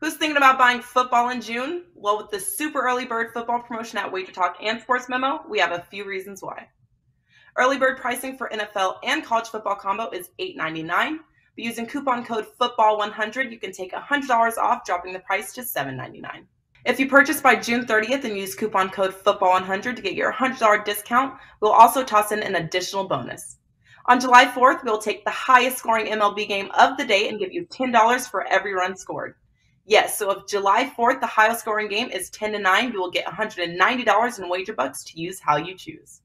Who's thinking about buying football in June? Well, with the super early bird football promotion at WagerTalk and Sports Memo, we have a few reasons why. Early bird pricing for NFL and college football combo is $8.99, but using coupon code FOOTBALL100, you can take $100 off, dropping the price to $7.99. If you purchase by June 30th and use coupon code FOOTBALL100 to get your $100 discount, we'll also toss in an additional bonus. On July 4th, we'll take the highest scoring MLB game of the day and give you $10 for every run scored. Yes, so if July 4th, the highest scoring game is 10-9, you will get $190 in wager bucks to use how you choose.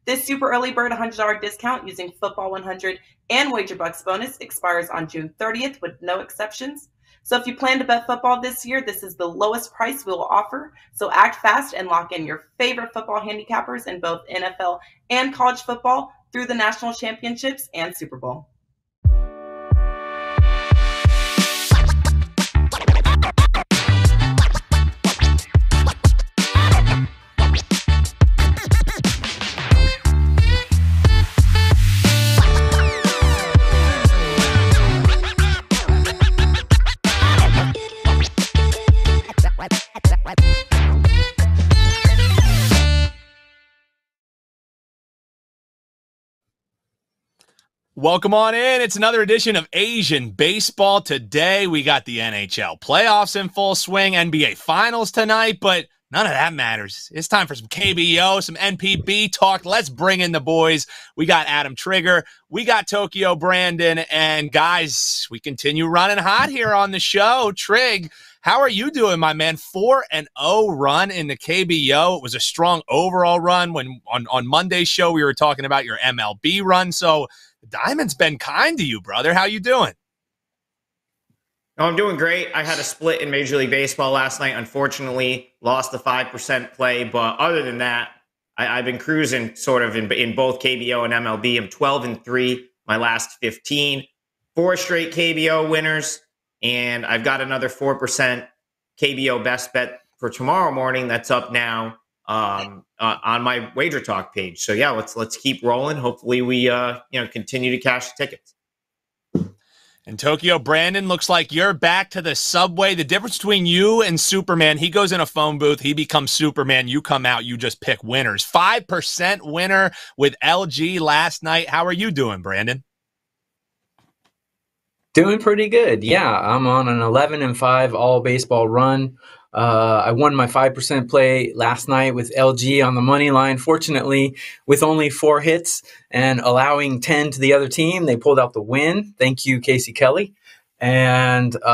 This super early bird $100 discount using Football 100 and wager bucks bonus expires on June 30th with no exceptions. So if you plan to bet football this year, this is the lowest price we will offer. So act fast and lock in your favorite football handicappers in both NFL and college football through the national championships and Super Bowl. Welcome on in. It's another edition of Asian Baseball. Today, we got the NHL playoffs in full swing, NBA Finals tonight, but none of that matters. It's time for some KBO, some NPB talk. Let's bring in the boys. We got Adam Trigger. We got Tokyo Brandon. And guys, we continue running hot here on the show. Trig, how are you doing, my man? 4-0 run in the KBO. It was a strong overall run. When on Monday's show, we were talking about your MLB run. So Diamond's been kind to you, brother. How you doing? Oh, I'm doing great. I had a split in Major League Baseball last night. Unfortunately, lost the 5% play. But other than that, I've been cruising sort of in both KBO and MLB. I'm 12-3 my last 15. 4 straight KBO winners. And I've got another 4% KBO best bet for tomorrow morning that's up now on my WagerTalk page. So yeah, let's keep rolling. Hopefully we continue to cash the tickets. And Tokyo Brandon, looks like you're back to the subway. The difference between you and Superman, he goes in a phone booth, he becomes Superman, you come out, you just pick winners. 5% winner with LG last night. How are you doing, Brandon? Doing pretty good. Yeah, I'm on an 11-5 all baseball run. I won my 5% play last night with LG on the money line. Fortunately, with only 4 hits and allowing 10 to the other team, they pulled out the win. Thank you, Casey Kelly. And letting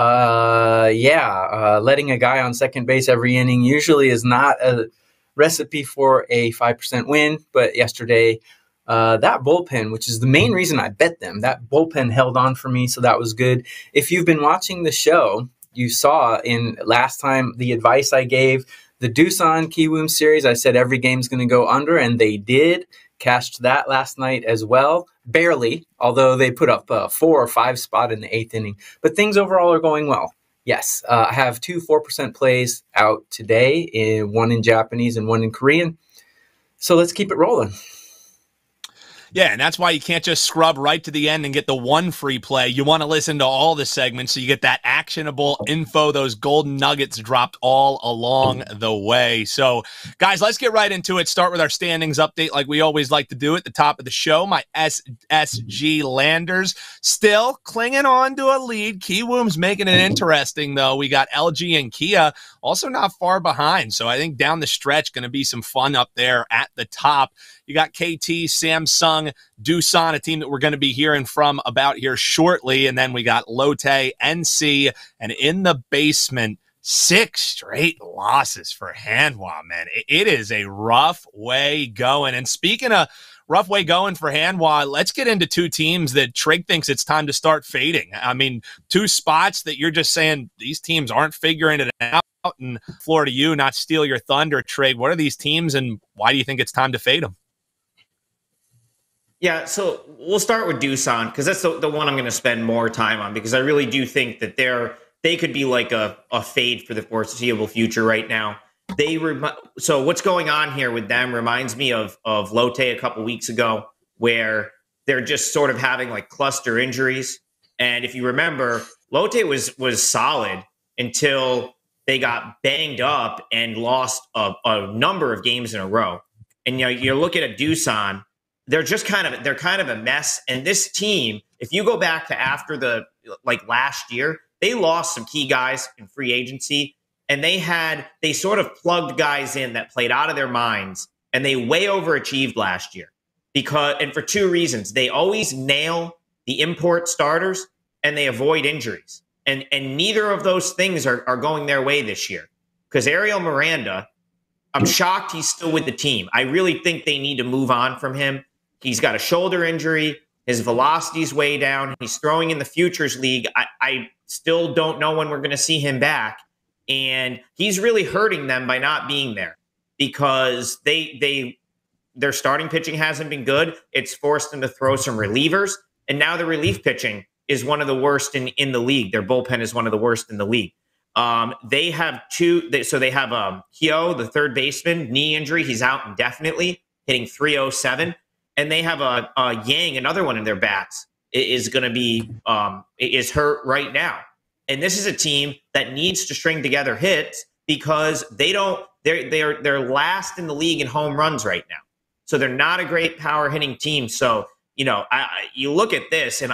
a guy on second base every inning usually is not a recipe for a 5% win. But yesterday, that bullpen, which is the main reason I bet them, that bullpen held on for me, so that was good. If you've been watching the show, you saw in last time the advice I gave, the Doosan Kiwoom series, I said every game's going to go under, and they did. Cashed that last night as well. Barely, although they put up a 4 or 5 spot in the 8th inning. But things overall are going well. Yes, I have 2 4% plays out today, one in Japanese and one in Korean. So let's keep it rolling. Yeah, and that's why you can't just scrub right to the end and get the one free play. You want to listen to all the segments so you get that actionable info, those golden nuggets dropped all along the way. So, guys, let's get right into it. Start with our standings update like we always like to do at the top of the show. My SSG Landers still clinging on to a lead. Kiwoom's making it interesting, though. We got LG and Kia also not far behind. So I think down the stretch going to be some fun up there at the top. You got KT, Samsung, Doosan, a team that we're going to be hearing from about here shortly. And then we got Lotte, NC, and in the basement, 6 straight losses for Hanwha, man. It is a rough way going. And speaking of rough way going for Hanwha, let's get into 2 teams that Trig thinks it's time to start fading. I mean, 2 spots that you're just saying these teams aren't figuring it out. And floor to you, not steal your thunder, Trig. What are these teams, and why do you think it's time to fade them? Yeah, so we'll start with Doosan because that's the one I'm going to spend more time on, because I really do think that they could be like a fade for the foreseeable future right now. So what's going on here with them reminds me of Lotte a couple weeks ago, where they're just sort of having like cluster injuries. And if you remember, Lotte was solid until they got banged up and lost a number of games in a row. And you look at a Doosan, they're kind of a mess. And this team, if you go back to after the last year, they lost some key guys in free agency, and they sort of plugged guys in that played out of their minds, and they way overachieved last year and for two reasons. They always nail the import starters and they avoid injuries. And neither of those things are going their way this year. Because Ariel Miranda, I'm shocked he's still with the team. I really think they need to move on from him. He's got a shoulder injury. His velocity's way down. He's throwing in the Futures League. I still don't know when we're going to see him back. And he's really hurting them by not being there because their starting pitching hasn't been good. It's forced them to throw some relievers. And now the relief pitching is one of the worst in the league. Their bullpen is one of the worst in the league. They have they have Kyo, the third baseman, knee injury. He's out indefinitely, hitting 307. And they have a Yang, another one in their bats, is going to be is hurt right now. And this is a team that needs to string together hits because they're last in the league in home runs right now. So they're not a great power hitting team. So you look at this, and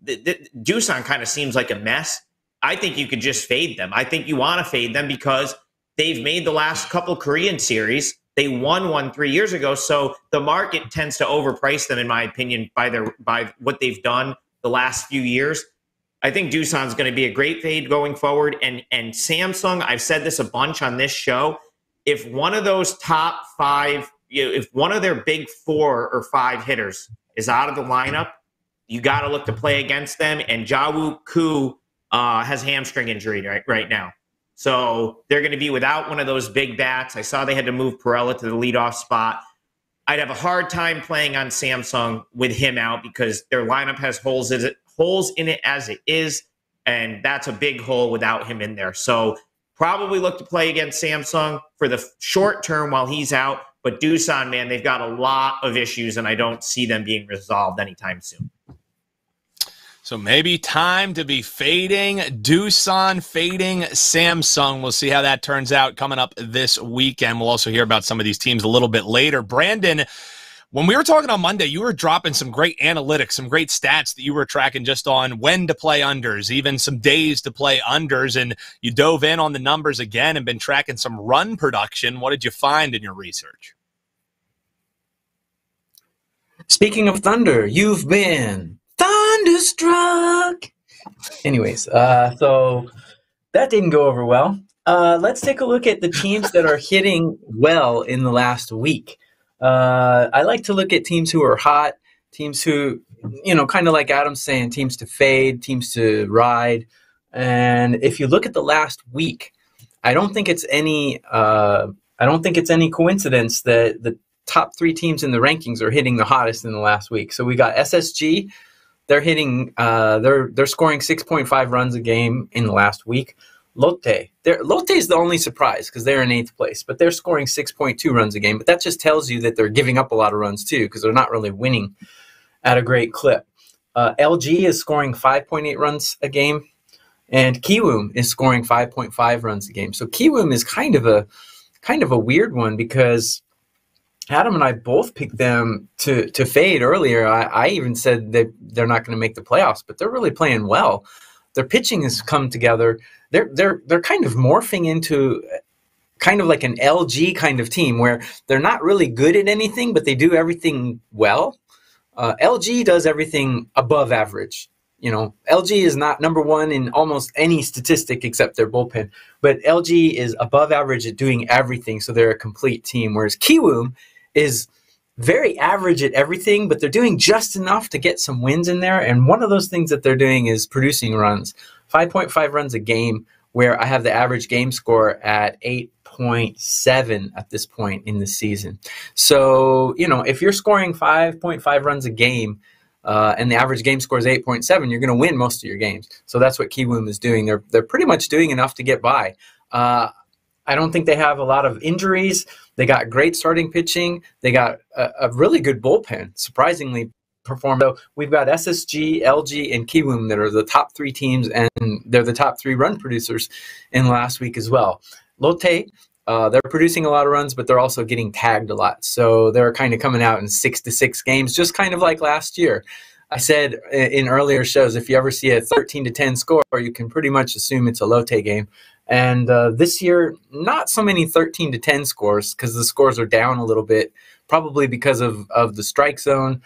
Doosan kind of seems like a mess. I think you could just fade them. I think you want to fade them because they've made the last couple Korean series. They won one 3 years ago, so the market tends to overprice them, in my opinion, by what they've done the last few years. I think Doosan's going to be a great fade going forward. And Samsung, I've said this a bunch on this show, if one of those top five, if one of their big 4 or 5 hitters is out of the lineup, you got to look to play against them. And Jaewoo Koo has hamstring injury right now. So they're going to be without one of those big bats. I saw they had to move Perella to the leadoff spot. I'd have a hard time playing on Samsung with him out because their lineup has holes in it as it is, and that's a big hole without him in there. So probably look to play against Samsung for the short term while he's out. But Doosan, man, they've got a lot of issues, and I don't see them being resolved anytime soon. So maybe time to be fading Doosan, fading Samsung. We'll see how that turns out coming up this weekend. We'll also hear about some of these teams a little bit later. Brandon, when we were talking on Monday, you were dropping some great analytics, some great stats that you were tracking just on when to play unders, even some days to play unders, and you dove in on the numbers again and been tracking some run production. What did you find in your research? Speaking of thunder, you've been thunderstruck. Anyways, so that didn't go over well. Let's take a look at the teams that are hitting well in the last week. I like to look at teams who are hot, teams who, kind of like Adam's saying, teams to fade, teams to ride. And if you look at the last week, I don't think it's any coincidence that the top 3 teams in the rankings are hitting the hottest in the last week. So we got SSG. They're hitting. They're scoring 6.5 runs a game in the last week. Lotte is the only surprise because they're in 8th place, but they're scoring 6.2 runs a game. But that just tells you that they're giving up a lot of runs too because they're not really winning at a great clip. LG is scoring 5.8 runs a game, and Kiwoom is scoring 5.5 runs a game. So Kiwoom is kind of a weird one because Adam and I both picked them to fade earlier. I even said that they're not going to make the playoffs, but they're really playing well. Their pitching has come together. They're kind of morphing into kind of like an LG kind of team where they're not really good at anything, but they do everything well. LG does everything above average. LG is not number 1 in almost any statistic except their bullpen, but LG is above average at doing everything, so they're a complete team, whereas Kiwoom is very average at everything, but they're doing just enough to get some wins in there, and one of those things that they're doing is producing runs. 5.5 runs a game, where I have the average game score at 8.7 at this point in the season. So, if you're scoring 5.5 runs a game, and the average game score is 8.7, you're going to win most of your games. So that's what Kiwoom is doing. They're pretty much doing enough to get by. I don't think they have a lot of injuries. They got great starting pitching. They got a really good bullpen. Surprisingly, perform. So we've got SSG, LG, and Kiwoom that are the top 3 teams, and they're the top 3 run producers in last week as well. Lotte, they're producing a lot of runs, but they're also getting tagged a lot. So they're kind of coming out in 6-6 games, just kind of like last year. I said in earlier shows, if you ever see a 13-10 score, you can pretty much assume it's a Lotte game. And this year, not so many 13-10 scores because the scores are down a little bit, probably because of the strike zone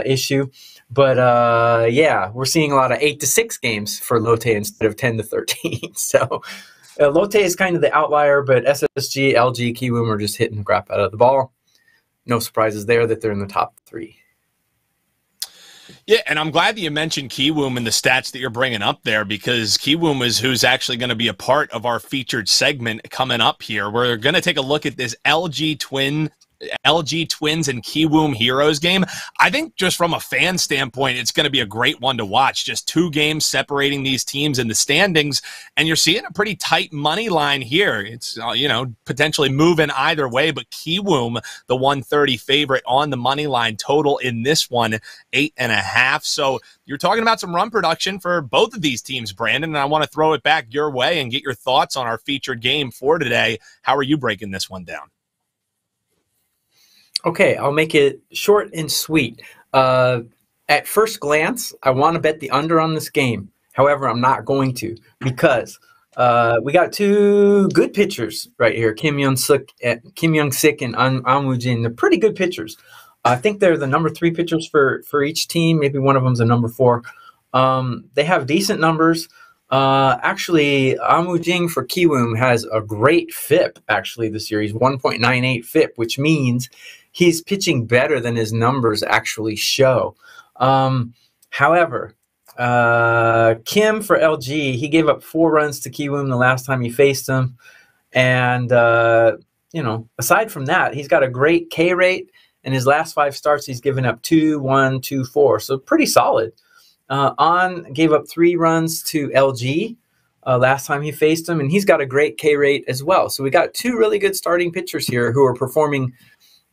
issue. But yeah, we're seeing a lot of 8-6 games for Lotte instead of 10-13. So Lotte is kind of the outlier, but SSG, LG, Kiwoom are just hitting the crap out of the ball. No surprises there that they're in the top 3. Yeah, and I'm glad that you mentioned Kiwoom and the stats that you're bringing up there, because Kiwoom is who's actually going to be a part of our featured segment coming up here. We're going to take a look at this LG Twins and Kiwoom Heroes game. I think just from a fan standpoint, it's going to be a great one to watch. Just 2 games separating these teams in the standings, and you're seeing a pretty tight money line here. It's potentially moving either way, but Kiwoom, the 130 favorite on the money line, total in this one 8.5. So you're talking about some run production for both of these teams, Brandon, and I want to throw it back your way and get your thoughts on our featured game for today. How are you breaking this one down? Okay, I'll make it short and sweet. At first glance, I want to bet the under on this game. However, I'm not going to, because we got 2 good pitchers right here, Kim Young-sik and An Woo-jin. They're pretty good pitchers. I think they're the number 3 pitchers for each team. Maybe one of them's a number 4. They have decent numbers. Actually, An Woo-jin for Kiwoom has a great FIP actually this year. He's 1.98 FIP, which means he's pitching better than his numbers actually show. However, Kim for LG, he gave up 4 runs to Kiwoom the last time he faced him. And, aside from that, he's got a great K rate. In his last 5 starts, he's given up 2, 1, 2, 4. So pretty solid. An gave up 3 runs to LG last time he faced him, and he's got a great K rate as well. So we got 2 really good starting pitchers here who are performing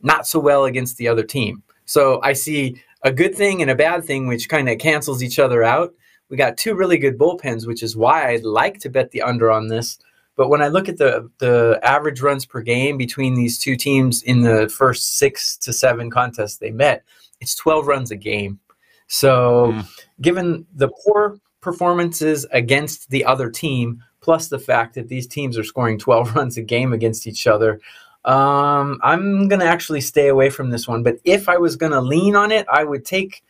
not so well against the other team. So I see a good thing and a bad thing, which kind of cancels each other out. We got 2 really good bullpens, which is why I'd like to bet the under on this. But when I look at the average runs per game between these 2 teams in the first 6 to 7 contests they met, it's 12 runs a game. So given the poor performances against the other team, plus the fact that these teams are scoring 12 runs a game against each other, I'm going to actually stay away from this one. But if I was going to lean on it, I would take,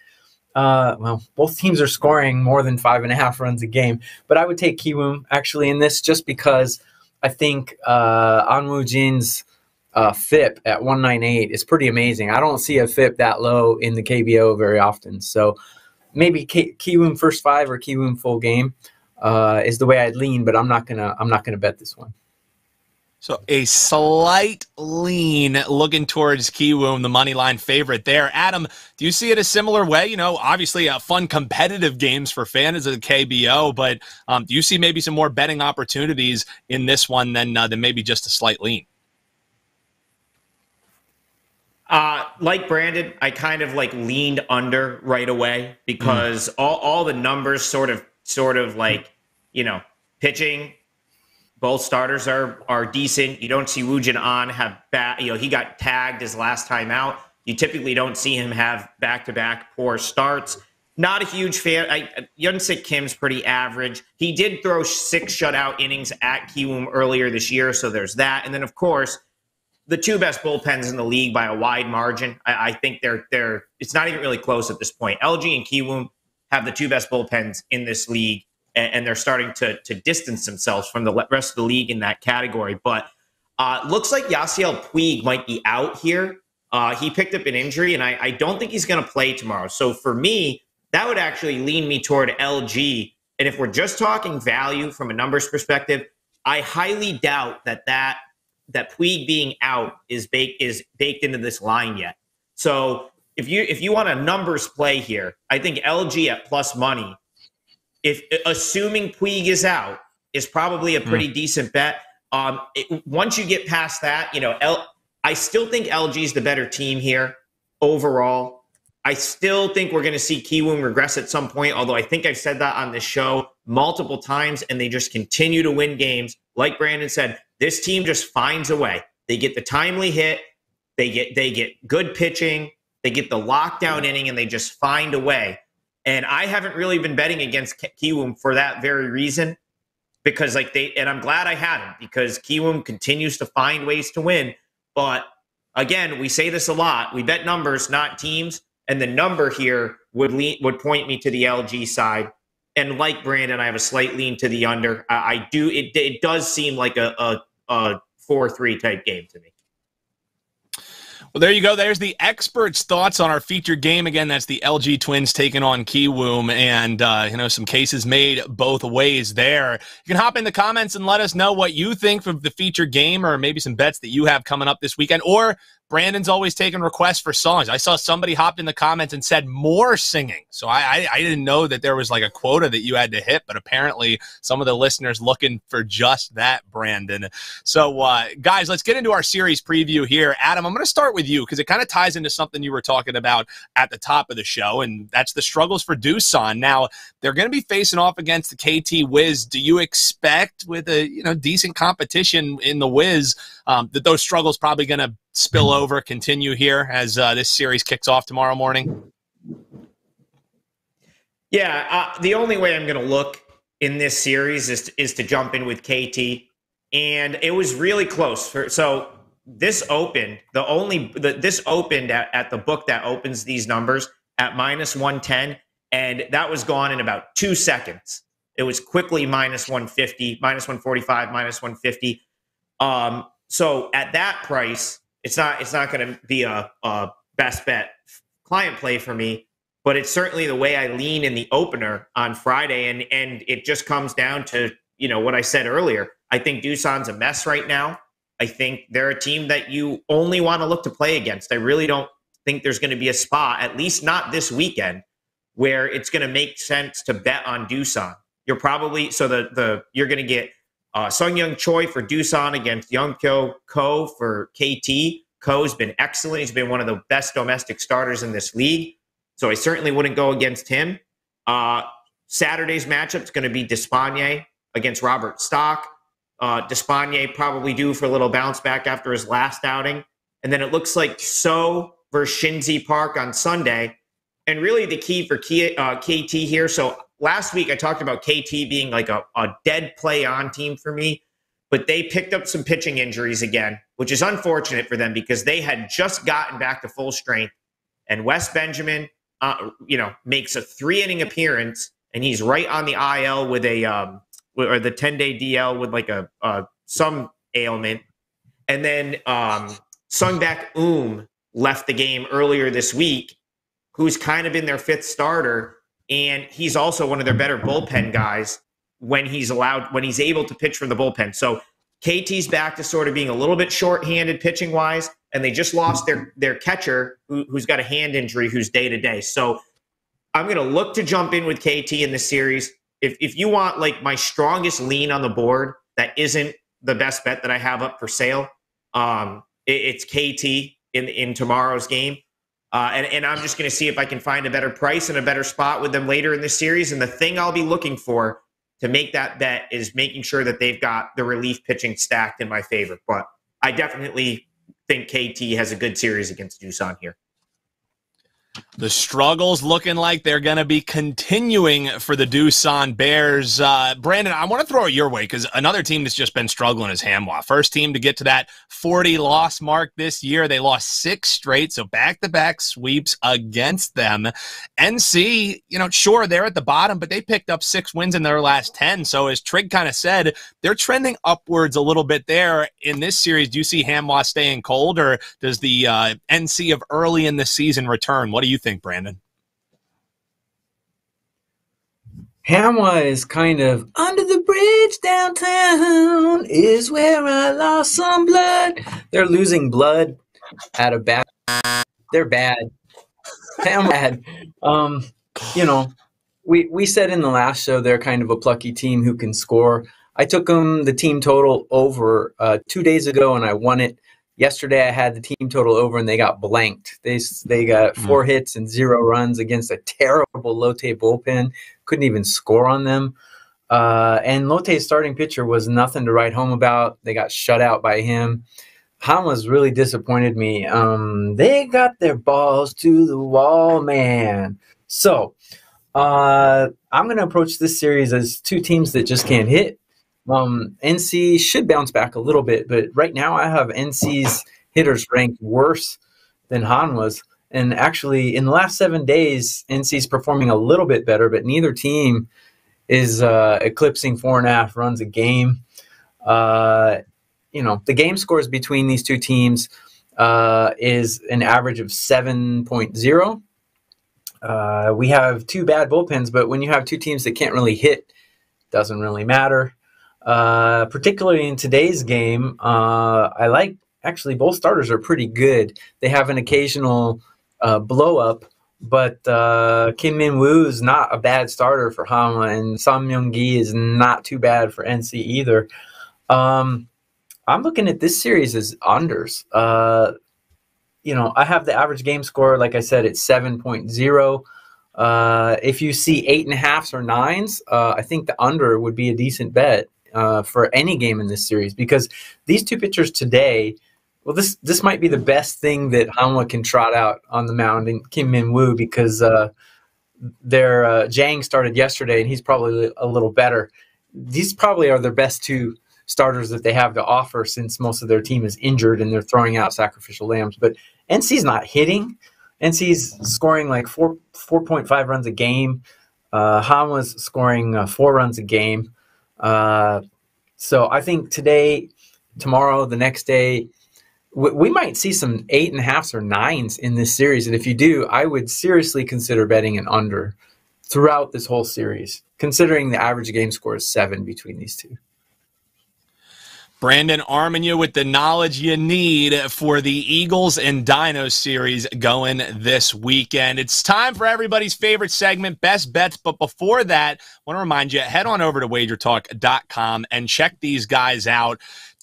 both teams are scoring more than 5.5 runs a game, but I would take Kiwoom actually in this, just because I think An Woo-jin's FIP at 198 is pretty amazing. I don't see a FIP that low in the KBO very often. So maybe Kiwoom first 5 or Kiwoom full game is the way I'd lean, but I'm not gonna bet this one. So a slight lean looking towards Kiwoom, the money line favorite there. Adam, do you see it a similar way? Obviously fun competitive games for fans of the KBO, but do you see maybe some more betting opportunities in this one than maybe just a slight lean? Like Brandon, I kind of leaned under right away because all the numbers sort of pitching. Both starters are decent. You don't see Woo-jin An have bad. He got tagged his last time out. You typically don't see him have back-to-back poor starts. Not a huge fan. Young-sik Kim's pretty average. He did throw 6 shutout innings at Kiwoom earlier this year, so there's that. And then, of course, the 2 best bullpens in the league by a wide margin. I think they're it's not even really close at this point. LG and Kiwoom have the 2 best bullpens in this league, and they're starting to distance themselves from the rest of the league in that category. But looks like Yasiel Puig might be out here. He picked up an injury, and I don't think he's going to play tomorrow. So for me, that would actually lean me toward LG. And if we're just talking value from a numbers perspective, I highly doubt that Puig being out is baked into this line yet. So if you want a numbers play here, I think LG at plus money, if assuming Puig is out, is probably a pretty decent bet. Once you get past that, I still think LG is the better team here overall. I still think we're going to see Kiwoom regress at some point, although I think I've said that on this show multiple times, and they just continue to win games. Like Brandon said, this team just finds a way. They get the timely hit, they get good pitching, they get the lockdown inning, and they just find a way. And I haven't really been betting against Kiwoom for that very reason, because and I'm glad I haven't, because Kiwoom continues to find ways to win. But again, we say this a lot. We bet numbers, not teams. And the number here would point me to the LG side. And like Brandon, I have a slight lean to the under. I do. It does seem like a 4-3 type game to me. Well, there you go. There's the experts' thoughts on our featured game. Again, that's the LG Twins taking on Kiwoom, and some cases made both ways there. You can hop in the comments and let us know what you think of the featured game, or maybe some bets that you have coming up this weekend. Or Brandon's always taking requests for songs. I saw somebody hopped in the comments and said more singing. So I didn't know that there was like a quota that you had to hit, but apparently some of the listeners looking for just that, Brandon. So guys, let's get into our series preview here. Adam, I'm going to start with you because it kind of ties into something you were talking about at the top of the show, and that's the struggles for Doosan. Now, they're going to be facing off against the KT Wiz. Do you expect, with a decent competition in the Wiz, that those struggles probably going to spill over, continue here as this series kicks off tomorrow morning? Yeah, the only way I'm going to look in this series is to jump in with KT, and it was really close. So this opened this opened at the book that opens these numbers at -110, and that was gone in about 2 seconds. It was quickly -150, -145, -150. So at that price, it's not going to be a best bet client play for me, but it's certainly the way I lean in the opener on Friday. And it just comes down to, what I said earlier. I think Doosan's a mess right now. I think they're a team that you only want to look to play against. I really don't think there's going to be a spot, at least not this weekend, where it's going to make sense to bet on Doosan. You're probably, you're going to get Sung-Young Choi for Doosan against Youngkyo Ko for KT. Ko's been excellent. He's been one of the best domestic starters in this league. So I certainly wouldn't go against him. Saturday's matchup is going to be Despaigne against Robert Stock. Despaigne probably due for a little bounce back after his last outing. And then it looks like So versus Shinzi Park on Sunday. And really the key for KT here. So last week I talked about KT being like a dead play on team for me, but they picked up some pitching injuries again, which is unfortunate for them because they had just gotten back to full strength. And Wes Benjamin, makes a 3-inning appearance, and he's right on the IL with or the 10-day DL with like some ailment. And then Sung-Baek left the game earlier this week, who's kind of been their 5th starter. And he's also one of their better bullpen guys when he's able to pitch from the bullpen. So KT's back to sort of being a little bit shorthanded pitching wise, and they just lost their catcher who's got a hand injury, who's day to day. So I'm going to look to jump in with KT in this series. If you want like my strongest lean on the board that isn't the best bet that I have up for sale, it's KT in tomorrow's game. And I'm just going to see if I can find a better price and a better spot with them later in the series. And the thing I'll be looking for to make that bet is making sure that they've got the relief pitching stacked in my favor. But I definitely think KT has a good series against Doosan here. The struggles looking like they're going to be continuing for the Doosan Bears. Brandon, I want to throw it your way because another team that's just been struggling is Hanwha. First team to get to that 40-loss mark this year. They lost 6 straight, so back-to-back sweeps against them. NC, sure, they're at the bottom, but they picked up 6 wins in their last 10. So as Trig kind of said, they're trending upwards a little bit there in this series. Do you see Hanwha staying cold, or does the NC of early in the season return? What do you think, Brandon? Hanwha is kind of under the bridge downtown is where I lost some blood. They're losing blood at a bad. They're bad. Hanwha. We said in the last show they're kind of a plucky team who can score. I took them the team total over 2 days ago and I won it. Yesterday, I had the team total over, and they got blanked. They got 4 hits and 0 runs against a terrible Lotte bullpen. Couldn't even score on them. And Lotte's starting pitcher was nothing to write home about. They got shut out by him. Hanwha's really disappointed me. They got their balls to the wall, man. So I'm going to approach this series as 2 teams that just can't hit. NC should bounce back a little bit, but right now I have NC's hitters ranked worse than Hanwha's. And actually, in the last 7 days, NC's performing a little bit better, but neither team is eclipsing 4.5 runs a game. The game scores between these 2 teams is an average of 7.0. We have 2 bad bullpens, but when you have 2 teams that can't really hit, it doesn't really matter. Particularly in today's game, I like actually both starters are pretty good. They have an occasional blow up, but Kim Min-woo is not a bad starter for Hanwha, and Sam Myung-gi is not too bad for NC either. I'm looking at this series as unders. I have the average game score, like I said, it's 7.0. If you see 8.5s or 9s, I think the under would be a decent bet for any game in this series, because these 2 pitchers today, well, this might be the best thing that Hanwha can trot out on the mound in Kim Min-woo, because their Jang started yesterday, and he's probably a little better. These probably are their best 2 starters that they have to offer, since most of their team is injured and they're throwing out sacrificial lambs. But NC's not hitting. NC's scoring like 4.5 runs a game. Hanwha's scoring 4 runs a game. So I think today, tomorrow, the next day, we might see some 8.5s or 9s in this series. And if you do, I would seriously consider betting an under throughout this whole series, considering the average game score is 7 between these 2. Brandon arming you with the knowledge you need for the Eagles and Dinos series going this weekend. It's time for everybody's favorite segment, Best Bets. But before that, I want to remind you, head on over to WagerTalk.com and check these guys out.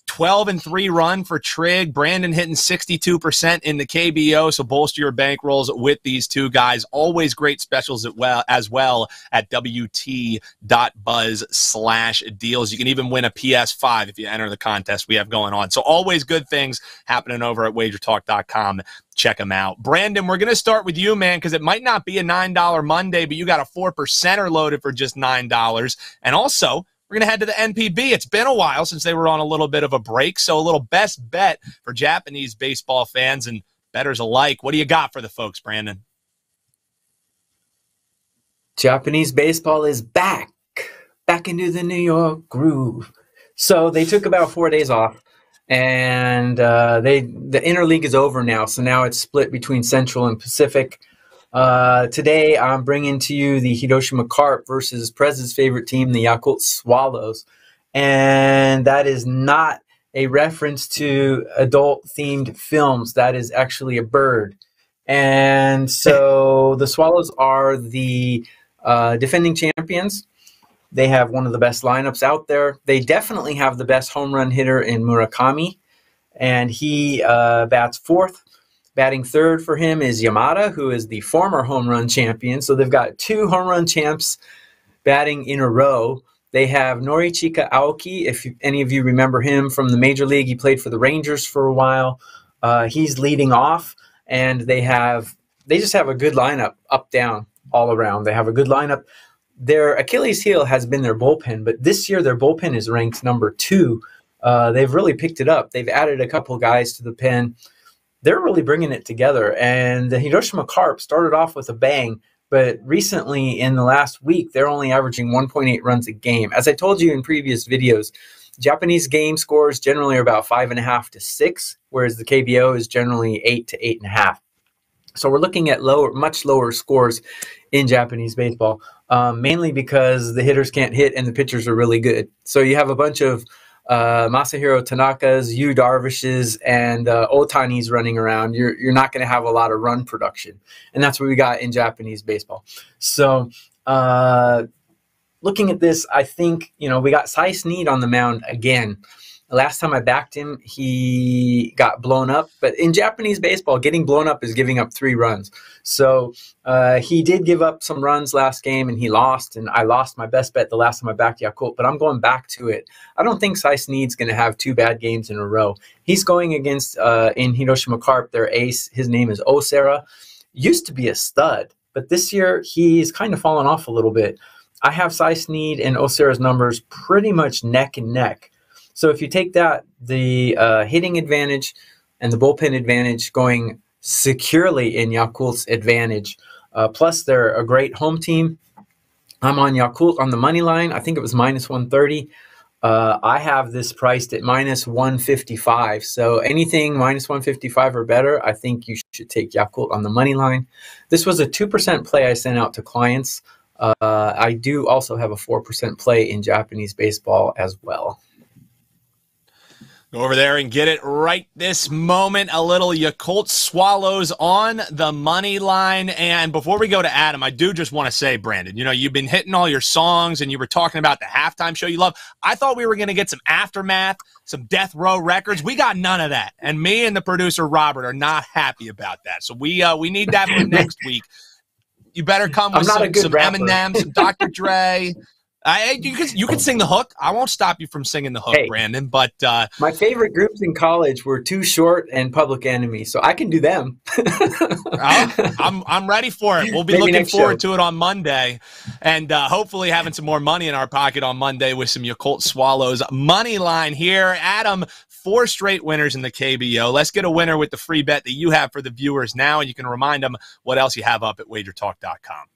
12-3 run for Trig. Brandon hitting 62% in the KBO, so bolster your bankrolls with these 2 guys. Always great specials as well at WT.buzz/deals. You can even win a PS5 if you enter the contest we have going on. So always good things happening over at WagerTalk.com. Check them out. Brandon, we're going to start with you, man, because it might not be a $9 Monday, but you got a 4%er loaded for just $9. And also, we're going to head to the NPB. It's been a while since they were on a little bit of a break, so a little best bet for Japanese baseball fans and bettors alike. What do you got for the folks, Brandon? Japanese baseball is back into the New York groove. So they took about 4 days off, and the interleague is over now, so now it's split between Central and Pacific. Today, I'm bringing to you the Hiroshima Carp versus Prez's favorite team, the Yakult Swallows. And that is not a reference to adult-themed films. That is actually a bird. And so the Swallows are the defending champions. They have one of the best lineups out there. They definitely have the best home run hitter in Murakami, and he bats 4th. Batting 3rd for him is Yamada, who is the former home run champion. So they've got 2 home run champs batting in a row. They have Norichika Aoki, if any of you remember him from the Major League. He played for the Rangers for a while. He's leading off, and they just have a good lineup, up, down, all around. They have a good lineup. Their Achilles heel has been their bullpen, but this year their bullpen is ranked number 2. They've really picked it up. They've added a couple guys to the pen. They're really bringing it together. And the Hiroshima Carp started off with a bang, but recently in the last week, they're only averaging 1.8 runs a game. As I told you in previous videos, Japanese game scores generally are about 5.5 to 6, whereas the KBO is generally 8 to 8.5. So we're looking at much lower scores in Japanese baseball, mainly because the hitters can't hit and the pitchers are really good. So you have a bunch of Masahiro Tanaka's, Yu Darvish's, and Otani's running around. You're not going to have a lot of run production. And that's what we got in Japanese baseball. So looking at this, I think, we got Cy Snead on the mound again. Last time I backed him, he got blown up. But in Japanese baseball, getting blown up is giving up 3 runs. So he did give up some runs last game, and he lost. And I lost my best bet the last time I backed Yakult. But I'm going back to it. I don't think Cy Snead's going to have 2 bad games in a row. He's going against, in Hiroshima Carp, their ace. His name is Osera. Used to be a stud, but this year he's kind of fallen off a little bit. I have Cy Snead and Osera's numbers pretty much neck and neck. So if you take that, the hitting advantage and the bullpen advantage going securely in Yakult's advantage, plus they're a great home team. I'm on Yakult on the money line. I think it was minus 130. I have this priced at minus 155. So anything minus 155 or better, I think you should take Yakult on the money line. This was a 2% play I sent out to clients. I do also have a 4% play in Japanese baseball as well. Go over there and get it right this moment. A little Yakult Swallows on the money line. And before we go to Adam, I do just want to say, Brandon, you know, you've been hitting all your songs and you were talking about the halftime show you love. I thought we were going to get some Aftermath, some Death Row Records. We got none of that. And me and the producer, Robert, are not happy about that. So we need that for next week. You better come with some Eminem, some Dr. Dre. You can sing the hook. I won't stop you from singing the hook, hey, Brandon. But my favorite groups in college were Too Short and Public Enemy, so I can do them. I'm ready for it. We'll be looking forward to it on Monday, and hopefully having some more money in our pocket on Monday with some Yakult Swallows money line here. Adam, 4 straight winners in the KBO. Let's get a winner with the free bet that you have for the viewers now, and you can remind them what else you have up at WagerTalk.com.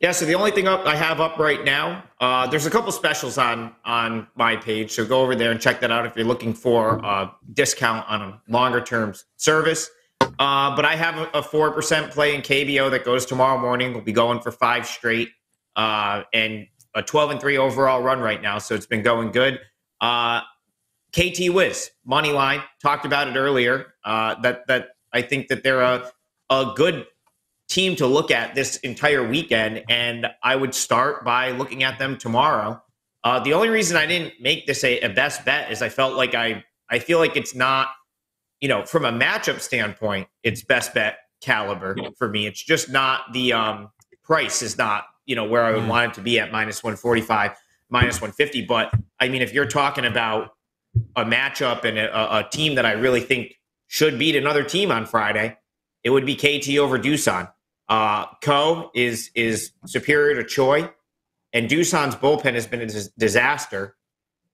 Yeah, so the only thing I have up right now, there's a couple specials on my page, so go over there and check that out if you're looking for a discount on a longer-term service. But I have a 4% play in KBO that goes tomorrow morning. We'll be going for 5 straight and a 12-3 overall run right now, so it's been going good. KT Wiz, money line, talked about it earlier, that I think that they're a good team to look at this entire weekend, and I would start by looking at them tomorrow. The only reason I didn't make this a best bet is I felt like I feel like it's not, you know, from a matchup standpoint, it's best bet caliber for me. It's just not the price is not, you know, where I would want it to be at minus 145, minus 150. But I mean, if you're talking about a matchup and a team that I really think should beat another team on Friday, it would be KT over Doosan. Ko is superior to Choi, and Doosan's bullpen has been a disaster.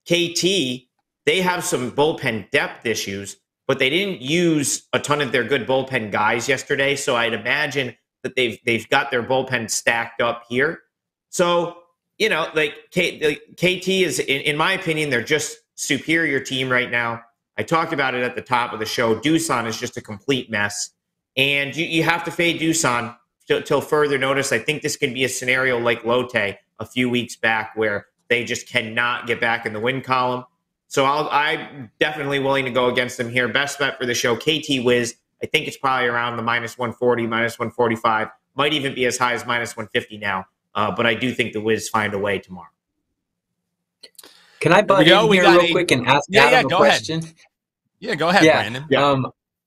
KT, they have some bullpen depth issues, but they didn't use a ton of their good bullpen guys yesterday, so I'd imagine that they've got their bullpen stacked up here. So, you know, like KT is, in my opinion, they're just superior team right now. I talked about it at the top of the show. Doosan is just a complete mess. And you have to fade Doosan till further notice. I think this could be a scenario like Lotte a few weeks back where they just cannot get back in the win column. So I'm definitely willing to go against them here. Best bet for the show, KT Wiz. I think it's probably around the minus 140, minus 145. Might even be as high as minus 150 now. But I do think the Wiz find a way tomorrow. Can I butt in here real quick and ask Adam a question? Ahead. Yeah, go ahead, Brandon. Yeah.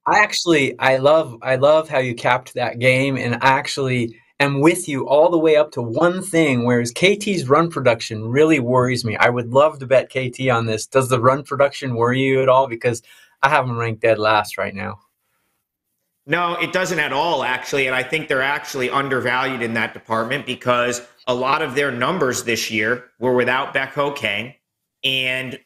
I love how you capped that game, and I actually am with you all the way up to one thing, whereas KT's run production really worries me. I would love to bet KT on this. Does the run production worry you at all? Because I have them ranked dead last right now. No, it doesn't at all, actually, and I think they're actually undervalued in that department because a lot of their numbers this year were without Baek-ho Kang, and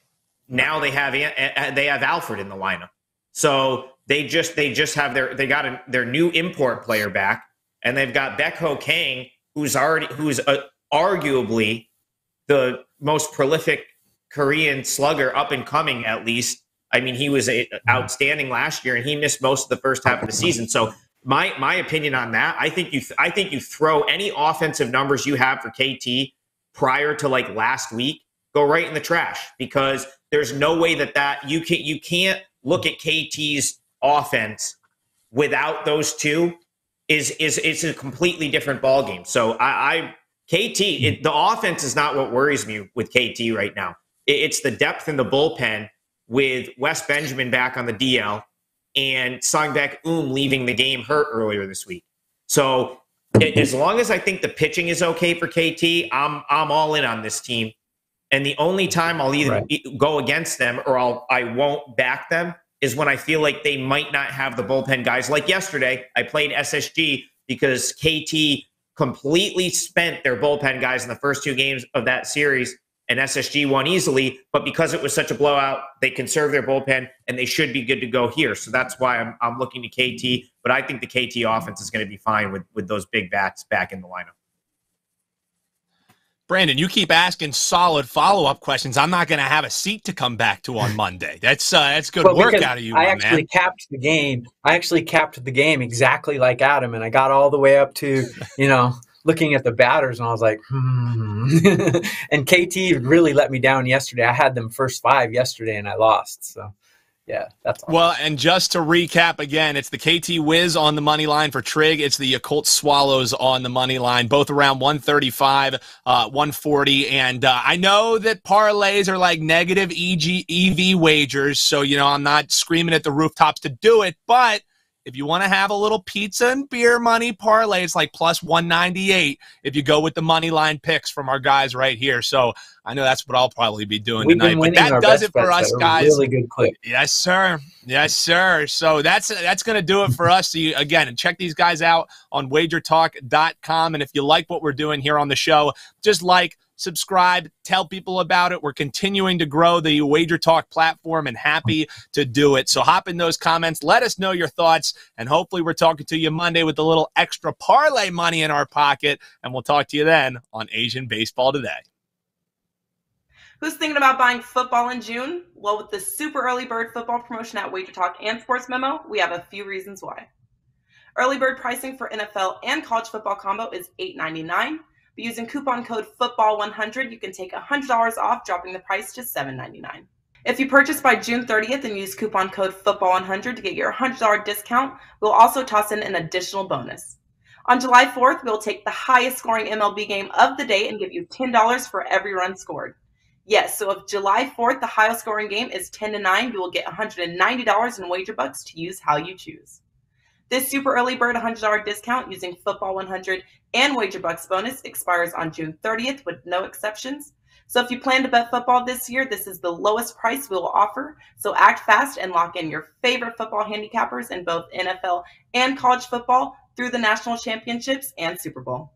now they have Alfred in the lineup. So they have their new import player back, and they've got Baek-ho Kang, who's arguably the most prolific Korean slugger up and coming, at least. I mean, he was outstanding last year, and he missed most of the first half of the season. So my opinion on that, I think you throw any offensive numbers you have for KT prior to like last week, go right in the trash, because there's no way that you can't look at KT's offense without those two. It's a completely different ballgame. So the offense is not what worries me with KT right now. It's the depth in the bullpen with Wes Benjamin back on the DL and Sangbaek leaving the game hurt earlier this week. So as long as I think the pitching is okay for KT, I'm all in on this team. And the only time I'll either go against them or I won't back them is when I feel like they might not have the bullpen guys. Like yesterday, I played SSG because KT completely spent their bullpen guys in the first 2 games of that series, and SSG won easily. But because it was such a blowout, they conserved their bullpen, and they should be good to go here. So that's why I'm looking to KT. But I think the KT offense is going to be fine with those big bats back in the lineup. Brandon, you keep asking solid follow-up questions. I'm not going to have a seat to come back to on Monday. That's good work out of you, I actually capped the game. I actually capped the game exactly like Adam, and I got all the way up to, looking at the batters, and I was like, And KT really let me down yesterday. I had them first 5 yesterday, and I lost. So, yeah, that's all. Well, and just to recap again, it's the KT Wiz on the money line for Trig. It's the Yakult Swallows on the money line, both around 135, 140. And I know that parlays are like negative EV wagers, so, I'm not screaming at the rooftops to do it, but if you want to have a little pizza and beer money parlay, it's like plus 198 if you go with the money line picks from our guys right here. So I know that's what I'll probably be doing tonight. But that does it for us, guys. Really good clip. Yes, sir. Yes, sir. So that's going to do it for us. So again, and check these guys out on WagerTalk.com. And if you like what we're doing here on the show, just subscribe, tell people about it. We're continuing to grow the WagerTalk platform and happy to do it. So hop in those comments. Let us know your thoughts. And hopefully we're talking to you Monday with a little extra parlay money in our pocket. And we'll talk to you then on Asian Baseball Today. Who's thinking about buying football in June? Well, with the super early bird football promotion at WagerTalk and Sports Memo, we have a few reasons why. Early bird pricing for NFL and college football combo is $8.99. But using coupon code FOOTBALL100, you can take $100 off, dropping the price to $7.99. If you purchase by June 30th and use coupon code FOOTBALL100 to get your $100 discount, we'll also toss in an additional bonus. On July 4th, we'll take the highest scoring MLB game of the day and give you $10 for every run scored. Yes, so if July 4th, the highest scoring game is 10-9, you will get $190 in wager bucks to use how you choose. This super early bird $100 discount using Football 100 and Wager Bucks bonus expires on June 30th with no exceptions. So if you plan to bet football this year, this is the lowest price we will offer. So act fast and lock in your favorite football handicappers in both NFL and college football through the national championships and Super Bowl.